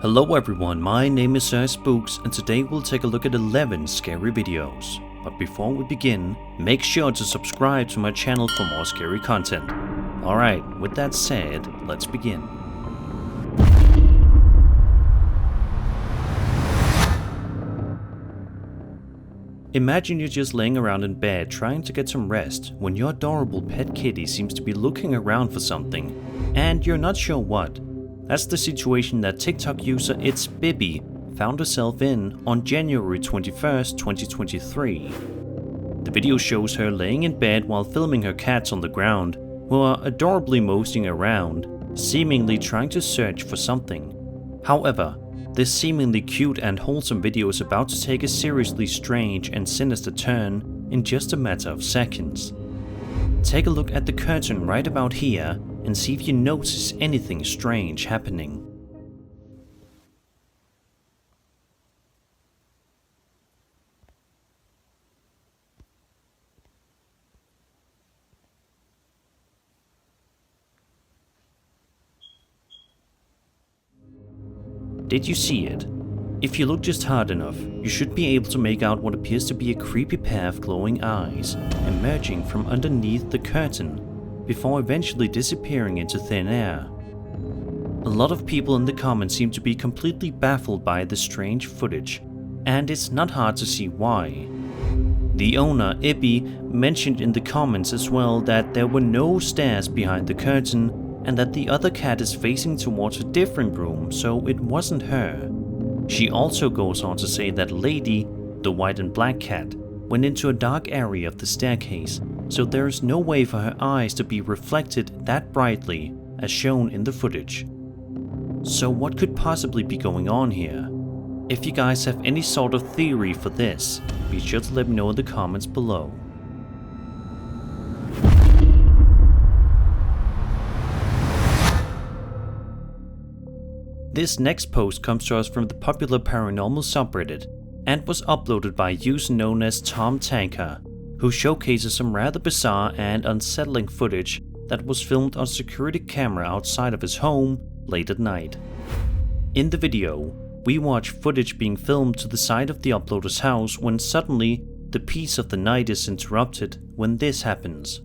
Hello everyone, my name is Spooks and today we'll take a look at 11 scary videos. But before we begin, make sure to subscribe to my channel for more scary content. Alright, with that said, let's begin. Imagine you're just laying around in bed trying to get some rest when your adorable pet kitty seems to be looking around for something, and you're not sure what. That's the situation that TikTok user It's Bibi found herself in on January 21st, 2023. The video shows her laying in bed while filming her cats on the ground, who are adorably moseying around, seemingly trying to search for something. However, this seemingly cute and wholesome video is about to take a seriously strange and sinister turn in just a matter of seconds. Take a look at the curtain right about here and see if you notice anything strange happening. Did you see it? If you look just hard enough, you should be able to make out what appears to be a creepy pair of glowing eyes emerging from underneath the curtain, before eventually disappearing into thin air. A lot of people in the comments seem to be completely baffled by the strange footage, and it's not hard to see why. The owner, Ibi, mentioned in the comments as well that there were no stairs behind the curtain and that the other cat is facing towards a different room, so it wasn't her. She also goes on to say that Lady, the white and black cat, went into a dark area of the staircase, so there is no way for her eyes to be reflected that brightly as shown in the footage. So what could possibly be going on here? If you guys have any sort of theory for this, be sure to let me know in the comments below. This next post comes to us from the popular paranormal subreddit and was uploaded by a user known as Tom Tanker, who showcases some rather bizarre and unsettling footage that was filmed on security camera outside of his home late at night. In the video, we watch footage being filmed to the side of the uploader's house when suddenly the peace of the night is interrupted when this happens.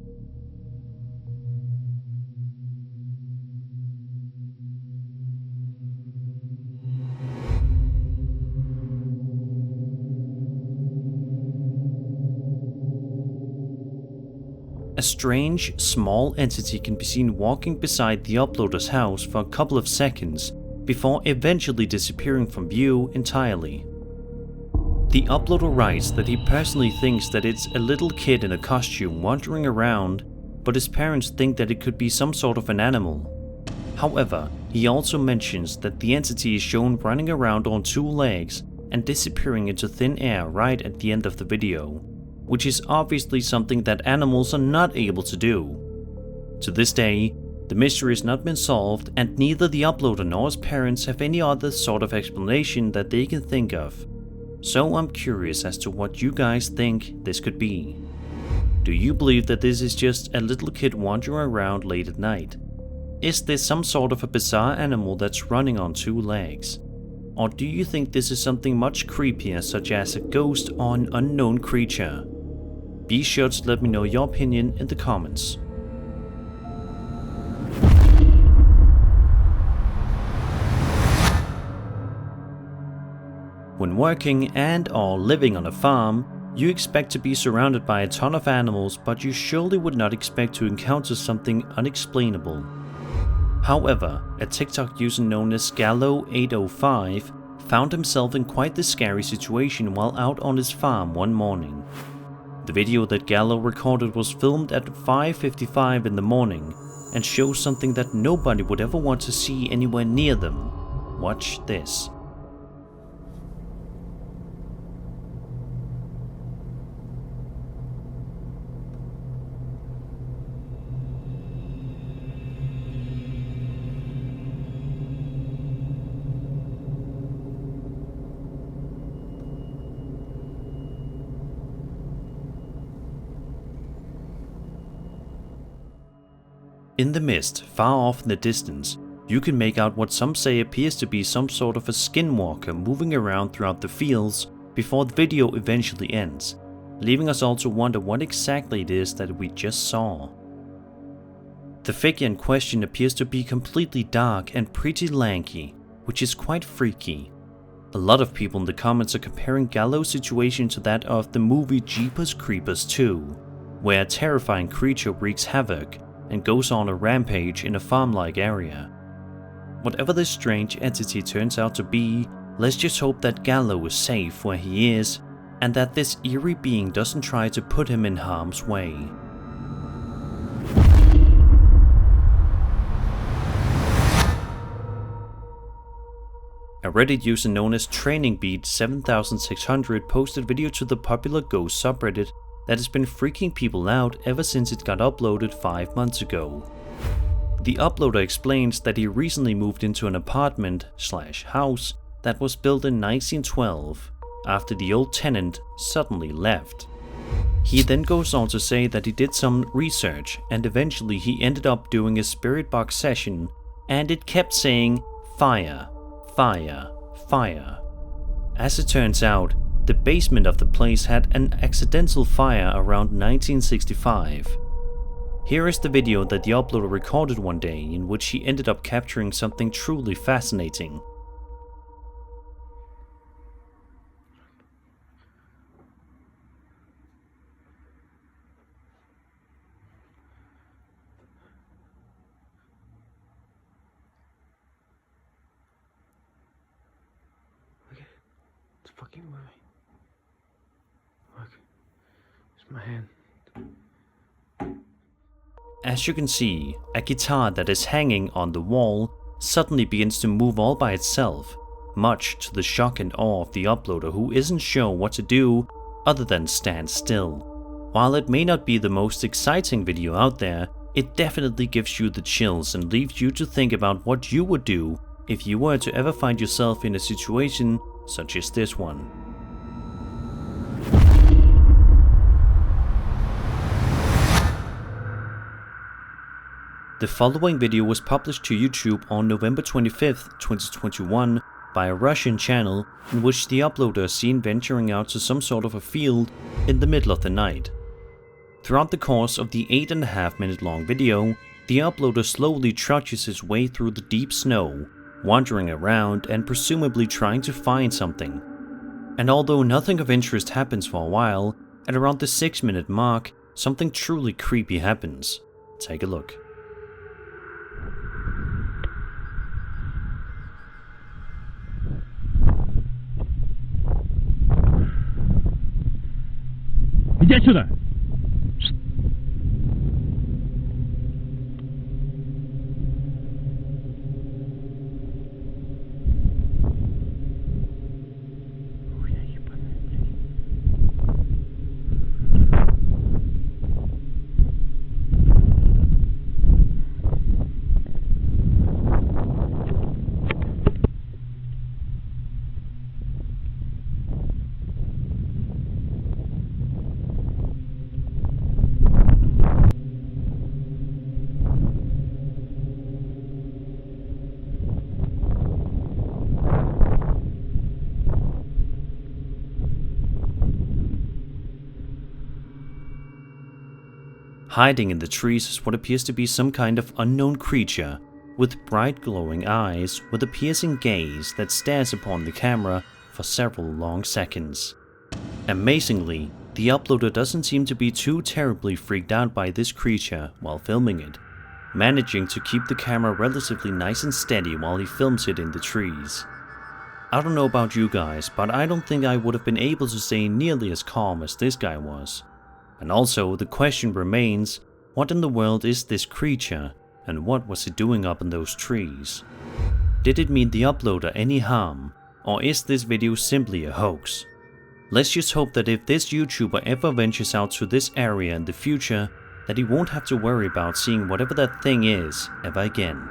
A strange, small entity can be seen walking beside the uploader's house for a couple of seconds before eventually disappearing from view entirely. The uploader writes that he personally thinks that it's a little kid in a costume wandering around, but his parents think that it could be some sort of an animal. However, he also mentions that the entity is shown running around on two legs and disappearing into thin air right at the end of the video, which is obviously something that animals are not able to do. To this day, the mystery has not been solved, and neither the uploader nor his parents have any other sort of explanation that they can think of. So I'm curious as to what you guys think this could be. Do you believe that this is just a little kid wandering around late at night? Is this some sort of a bizarre animal that's running on two legs? Or do you think this is something much creepier, such as a ghost or an unknown creature? Be sure to let me know your opinion in the comments. When working and/or living on a farm, you expect to be surrounded by a ton of animals, but you surely would not expect to encounter something unexplainable. However, a TikTok user known as Gallo805 found himself in quite the scary situation while out on his farm one morning. The video that Gallo recorded was filmed at 5:55 in the morning and shows something that nobody would ever want to see anywhere near them. Watch this. In the mist, far off in the distance, You can make out what some say appears to be some sort of a skinwalker moving around throughout the fields before the video eventually ends, leaving us all to wonder what exactly it is that we just saw. The figure in question appears to be completely dark and pretty lanky, which is quite freaky. A lot of people in the comments are comparing Gallo's situation to that of the movie Jeepers Creepers 2, where a terrifying creature wreaks havoc and goes on a rampage in a farm-like area. Whatever this strange entity turns out to be, let's just hope that Gallo is safe where he is, and that this eerie being doesn't try to put him in harm's way. A Reddit user known as TrainingBeat7600 posted video to the popular ghost subreddit that has been freaking people out ever since it got uploaded 5 months ago. The uploader explains that he recently moved into an apartment/house that was built in 1912 after the old tenant suddenly left. He then goes on to say that he did some research and eventually he ended up doing a spirit box session and it kept saying fire, fire, fire. As it turns out, the basement of the place had an accidental fire around 1965. Here is the video that the uploader recorded one day in which he ended up capturing something truly fascinating. It's fucking moving. Look, it's my hand. As you can see, a guitar that is hanging on the wall suddenly begins to move all by itself, much to the shock and awe of the uploader who isn't sure what to do other than stand still. While it may not be the most exciting video out there, it definitely gives you the chills and leaves you to think about what you would do if you were to ever find yourself in a situation such as this one. The following video was published to YouTube on November 25th, 2021 by a Russian channel in which the uploader is seen venturing out to some sort of a field in the middle of the night. Throughout the course of the 8.5-minute long video, the uploader slowly trudges his way through the deep snow, wandering around and presumably trying to find something. And although nothing of interest happens for a while, at around the 6-minute mark, something truly creepy happens. Take a look. Иди отсюда! Hiding in the trees is what appears to be some kind of unknown creature, with bright glowing eyes with a piercing gaze that stares upon the camera for several long seconds. Amazingly, the uploader doesn't seem to be too terribly freaked out by this creature while filming it, managing to keep the camera relatively nice and steady while he films it in the trees. I don't know about you guys, but I don't think I would have been able to stay nearly as calm as this guy was. And also, the question remains, what in the world is this creature, and what was it doing up in those trees? Did it mean the uploader any harm, or is this video simply a hoax? Let's just hope that if this YouTuber ever ventures out to this area in the future, that he won't have to worry about seeing whatever that thing is ever again.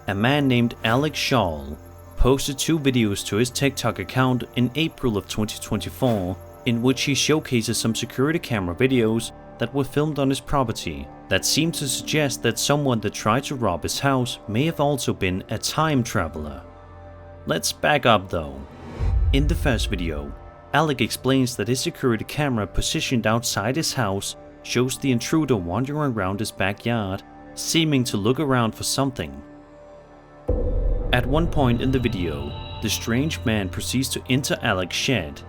A man named Alex Shaw posted 2 videos to his TikTok account in April of 2024 in which he showcases some security camera videos that were filmed on his property that seem to suggest that someone that tried to rob his house may have also been a time traveler. Let's back up though. In the first video, Alec explains that his security camera positioned outside his house shows the intruder wandering around his backyard, seeming to look around for something. At one point in the video, the strange man proceeds to enter Alec's shed.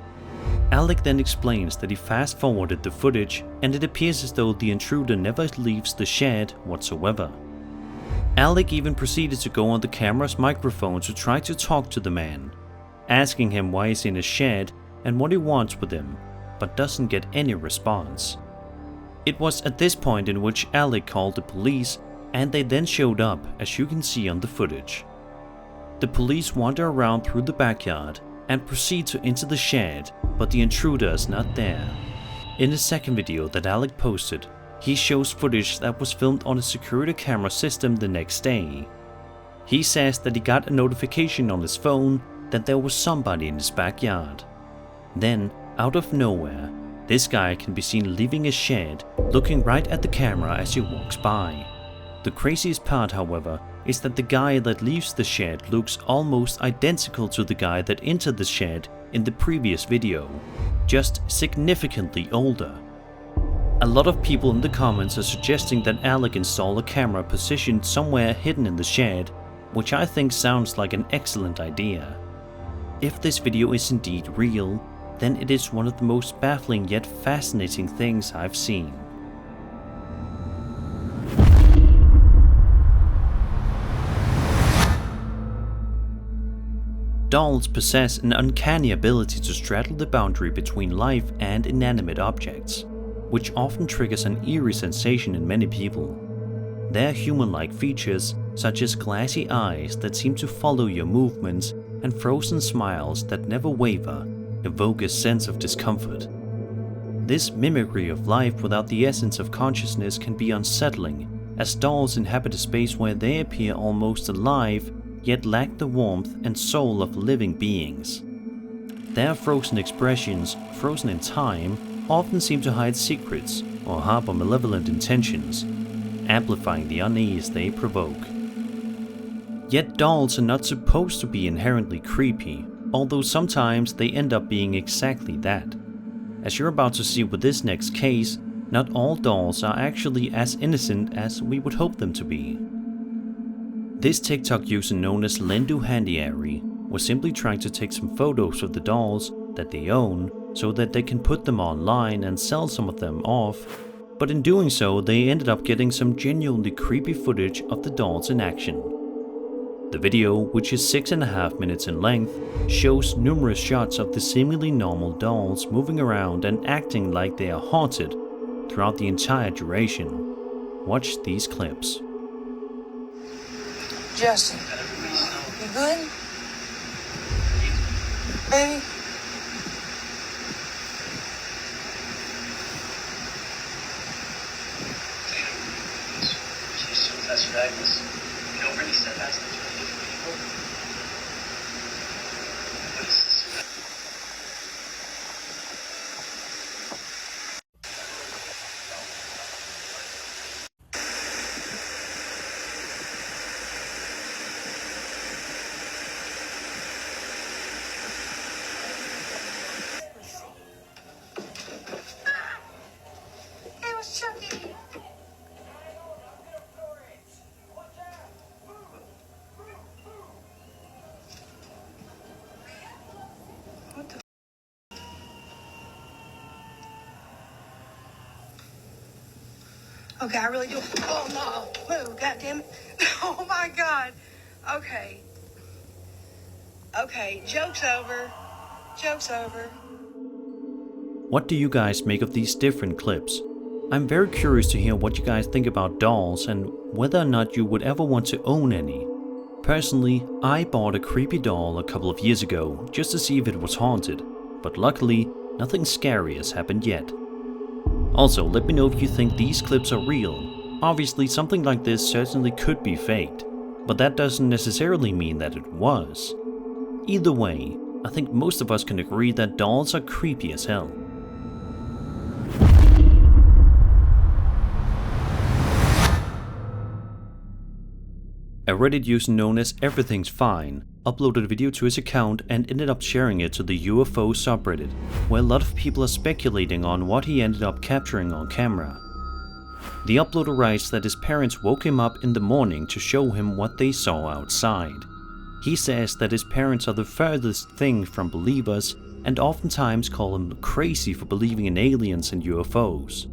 Alec then explains that he fast forwarded the footage and it appears as though the intruder never leaves the shed whatsoever. Alec even proceeded to go on the camera's microphone to try to talk to the man, asking him why he's in his shed and what he wants with him, but doesn't get any response. It was at this point in which Alec called the police and they then showed up, as you can see on the footage. The police wander around through the backyard and proceed to enter the shed, but the intruder is not there. In the second video that Alec posted, he shows footage that was filmed on a security camera system the next day. He says that he got a notification on his phone that there was somebody in his backyard. Then, out of nowhere, this guy can be seen leaving his shed, looking right at the camera as he walks by. The craziest part, however, is that the guy that leaves the shed looks almost identical to the guy that entered the shed in the previous video, just significantly older. A lot of people in the comments are suggesting that Alec install a camera positioned somewhere hidden in the shed, which I think sounds like an excellent idea. If this video is indeed real, then it is one of the most baffling yet fascinating things I've seen. Dolls possess an uncanny ability to straddle the boundary between life and inanimate objects, which often triggers an eerie sensation in many people. Their human-like features, such as glassy eyes that seem to follow your movements and frozen smiles that never waver, evoke a sense of discomfort. This mimicry of life without the essence of consciousness can be unsettling, as dolls inhabit a space where they appear almost alive, yet lack the warmth and soul of living beings. Their frozen expressions, frozen in time, often seem to hide secrets or harbor malevolent intentions, amplifying the unease they provoke. Yet dolls are not supposed to be inherently creepy, although sometimes they end up being exactly that. As you're about to see with this next case, not all dolls are actually as innocent as we would hope them to be. This TikTok user known as Eerie was simply trying to take some photos of the dolls that they own so that they can put them online and sell some of them off, but in doing so they ended up getting some genuinely creepy footage of the dolls in action. The video, which is 6.5 minutes in length, shows numerous shots of the seemingly normal dolls moving around and acting like they are haunted throughout the entire duration. Watch these clips. Justin, you good? Baby? That's your Agnes. You don't really step out to the people. What is this? Hey, what's Chucky? What the? Okay, I really do. Oh no! Move, goddammit! Oh my God! Okay. Okay, joke's over. Joke's over. What do you guys make of these different clips? I'm very curious to hear what you guys think about dolls and whether or not you would ever want to own any. Personally, I bought a creepy doll a couple of years ago just to see if it was haunted, but luckily, nothing scary has happened yet. Also, let me know if you think these clips are real. Obviously, something like this certainly could be faked, but that doesn't necessarily mean that it was. Either way, I think most of us can agree that dolls are creepy as hell. A Reddit user known as Everything's Fine uploaded a video to his account and ended up sharing it to the UFO subreddit, where a lot of people are speculating on what he ended up capturing on camera. The uploader writes that his parents woke him up in the morning to show him what they saw outside. He says that his parents are the furthest thing from believers and oftentimes call him crazy for believing in aliens and UFOs.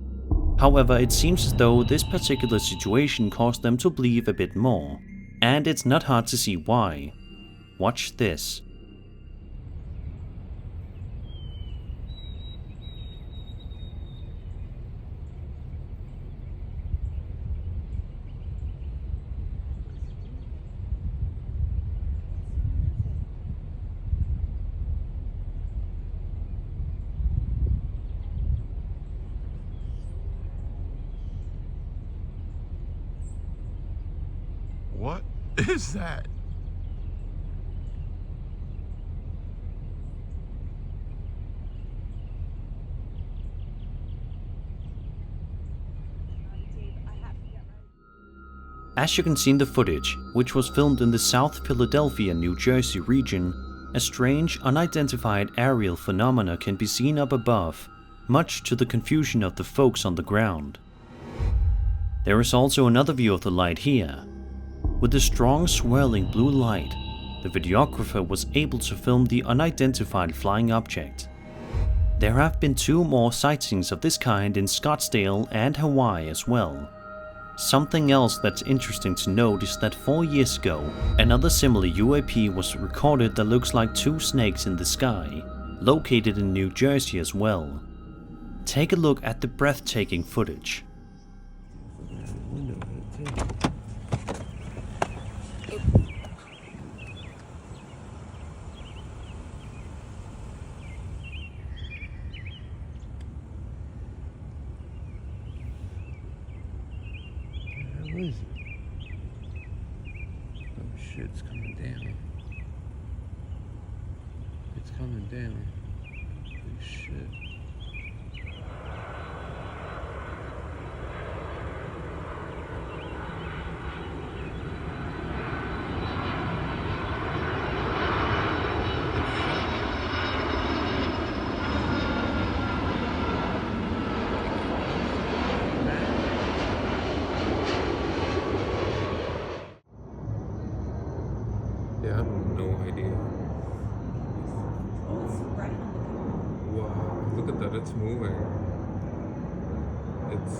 However, it seems as though this particular situation caused them to believe a bit more. And it's not hard to see why. Watch this. What is that? As you can see in the footage, which was filmed in the South Philadelphia, New Jersey region, a strange, unidentified aerial phenomena can be seen up above, much to the confusion of the folks on the ground. There is also another view of the light here. With the strong swirling blue light, the videographer was able to film the unidentified flying object. There have been 2 more sightings of this kind in Scottsdale and Hawaii as well. Something else that's interesting to note is that 4 years ago, another similar UAP was recorded that looks like 2 snakes in the sky, located in New Jersey as well. Take a look at the breathtaking footage. What is it? Oh shit, it's coming down. It's coming down. Holy shit. Yeah, I have no idea. Wow, look at that, it's moving. It's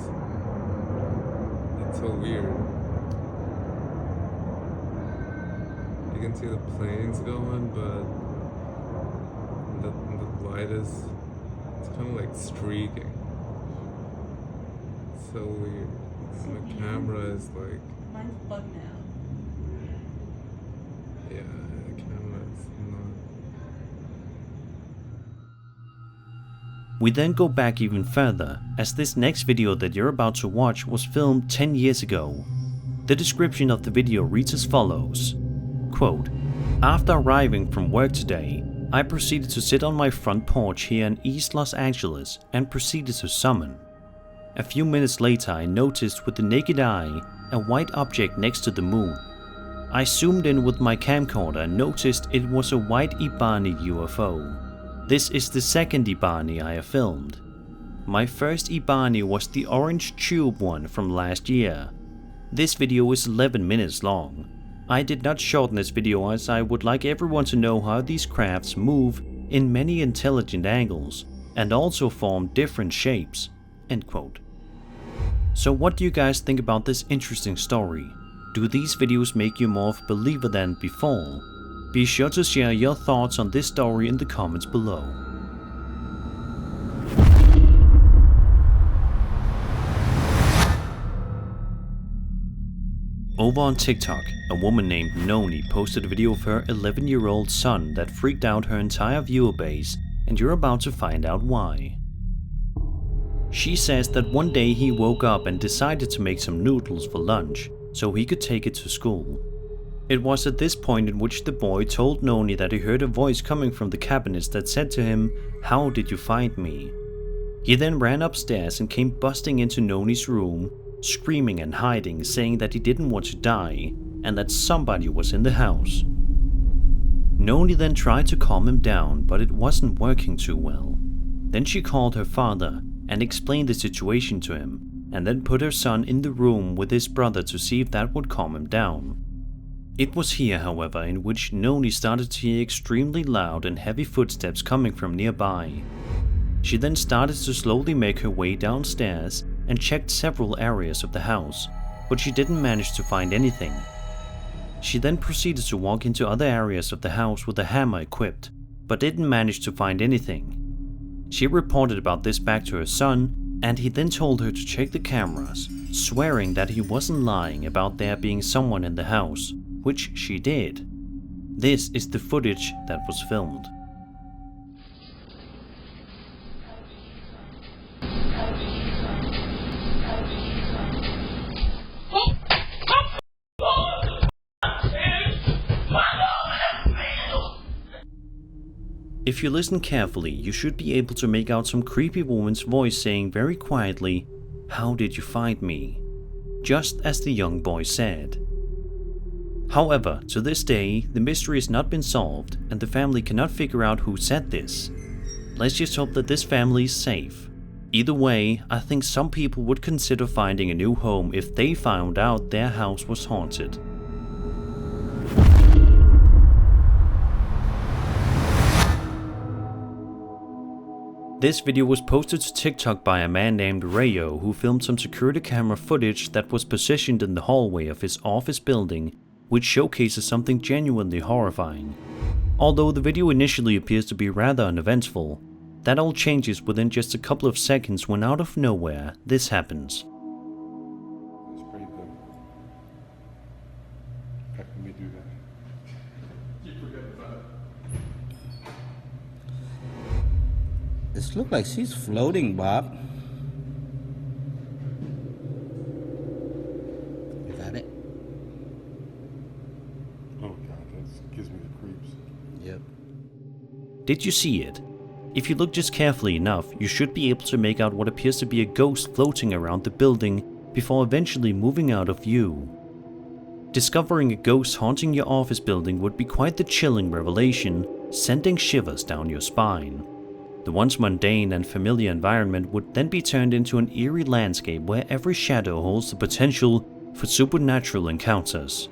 so weird. You can see the planes going, but the light it's kind of like streaking. It's so weird. And the camera is like, Mine's bugged now. yeah, the camera is not. We then go back even further, as this next video that you're about to watch was filmed 10 years ago. The description of the video reads as follows. Quote, "After arriving from work today, I proceeded to sit on my front porch here in East Los Angeles and proceeded to summon. A few minutes later I noticed with the naked eye a white object next to the moon. I zoomed in with my camcorder and noticed it was a white Ibani UFO. This is the second Ibani I have filmed. My first Ibani was the orange tube one from last year. This video is 11 minutes long. I did not shorten this video as I would like everyone to know how these crafts move in many intelligent angles and also form different shapes." End quote. So what do you guys think about this interesting story? Do these videos make you more of a believer than before? Be sure to share your thoughts on this story in the comments below. Over on TikTok, a woman named Noni posted a video of her 11-year-old son that freaked out her entire viewer base, and you're about to find out why. She says that one day he woke up and decided to make some noodles for lunch, so he could take it to school. It was at this point in which the boy told Noni that he heard a voice coming from the cabinets that said to him, "How did you find me?" He then ran upstairs and came busting into Noni's room, screaming and hiding, saying that he didn't want to die and that somebody was in the house. Noni then tried to calm him down, but it wasn't working too well. Then she called her father and explained the situation to him, and then put her son in the room with his brother to see if that would calm him down. It was here, however, in which Noni started to hear extremely loud and heavy footsteps coming from nearby. She then started to slowly make her way downstairs and checked several areas of the house, but she didn't manage to find anything. She then proceeded to walk into other areas of the house with a hammer equipped, but didn't manage to find anything. She reported about this back to her son, and he then told her to check the cameras, swearing that he wasn't lying about there being someone in the house, which she did. This is the footage that was filmed. If you listen carefully, you should be able to make out some creepy woman's voice saying very quietly, "How did you find me?" just as the young boy said. However, to this day, the mystery has not been solved and the family cannot figure out who said this. Let's just hope that this family is safe. Either way, I think some people would consider finding a new home if they found out their house was haunted. This video was posted to TikTok by a man named Rayo, who filmed some security camera footage that was positioned in the hallway of his office building, which showcases something genuinely horrifying. Although the video initially appears to be rather uneventful, that all changes within just a couple of seconds when out of nowhere this happens. That's pretty good. How can we do that? This looks like she's floating, Bob. You got it? Oh god, that gives me the creeps. Yep. Did you see it? If you look just carefully enough, you should be able to make out what appears to be a ghost floating around the building before eventually moving out of view. Discovering a ghost haunting your office building would be quite the chilling revelation, sending shivers down your spine. The once mundane and familiar environment would then be turned into an eerie landscape where every shadow holds the potential for supernatural encounters.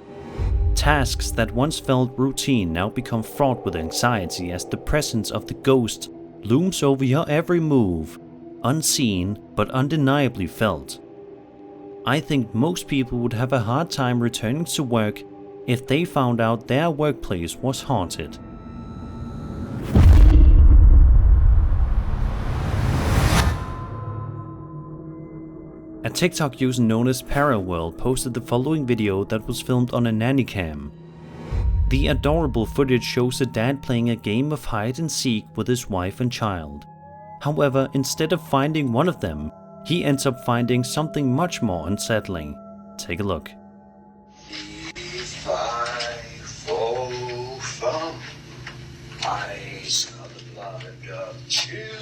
Tasks that once felt routine now become fraught with anxiety as the presence of the ghost looms over your every move, unseen but undeniably felt. I think most people would have a hard time returning to work if they found out their workplace was haunted. A TikTok user known as Paraworld posted the following video that was filmed on a nanny cam. The adorable footage shows a dad playing a game of hide and seek with his wife and child. However, instead of finding one of them, he ends up finding something much more unsettling. Take a look. If I fall from eyes of the blood of children.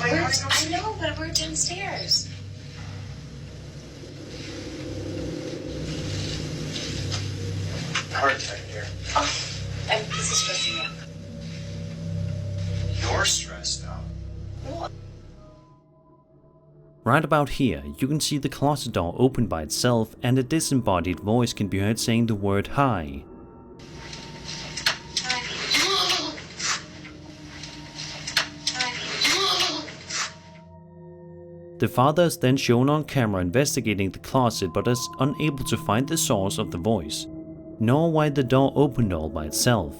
I know, but we're downstairs. Heart attack here. Oh. stressed out. Right about here, you can see the closet door open by itself and a disembodied voice can be heard saying the word hi. The father is then shown on camera investigating the closet but is unable to find the source of the voice, nor why the door opened all by itself.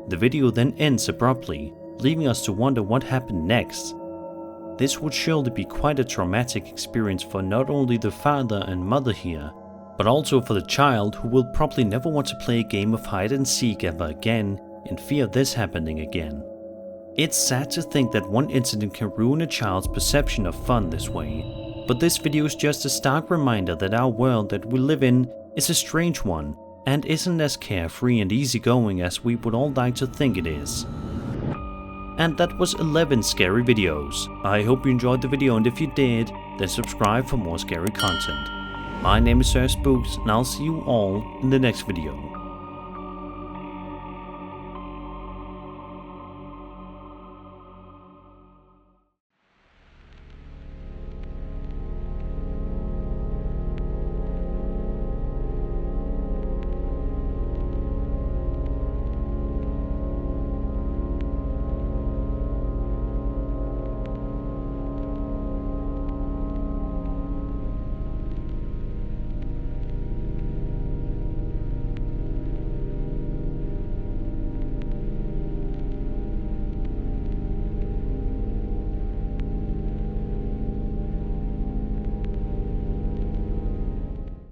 The video then ends abruptly, leaving us to wonder what happened next. This would surely be quite a traumatic experience for not only the father and mother here, but also for the child who will probably never want to play a game of hide and seek ever again in fear of this happening again. It's sad to think that one incident can ruin a child's perception of fun this way, but this video is just a stark reminder that our world that we live in is a strange one and isn't as carefree and easygoing as we would all like to think it is. And that was 11 scary videos. I hope you enjoyed the video, and if you did, then subscribe for more scary content. My name is Spooks, and I'll see you all in the next video.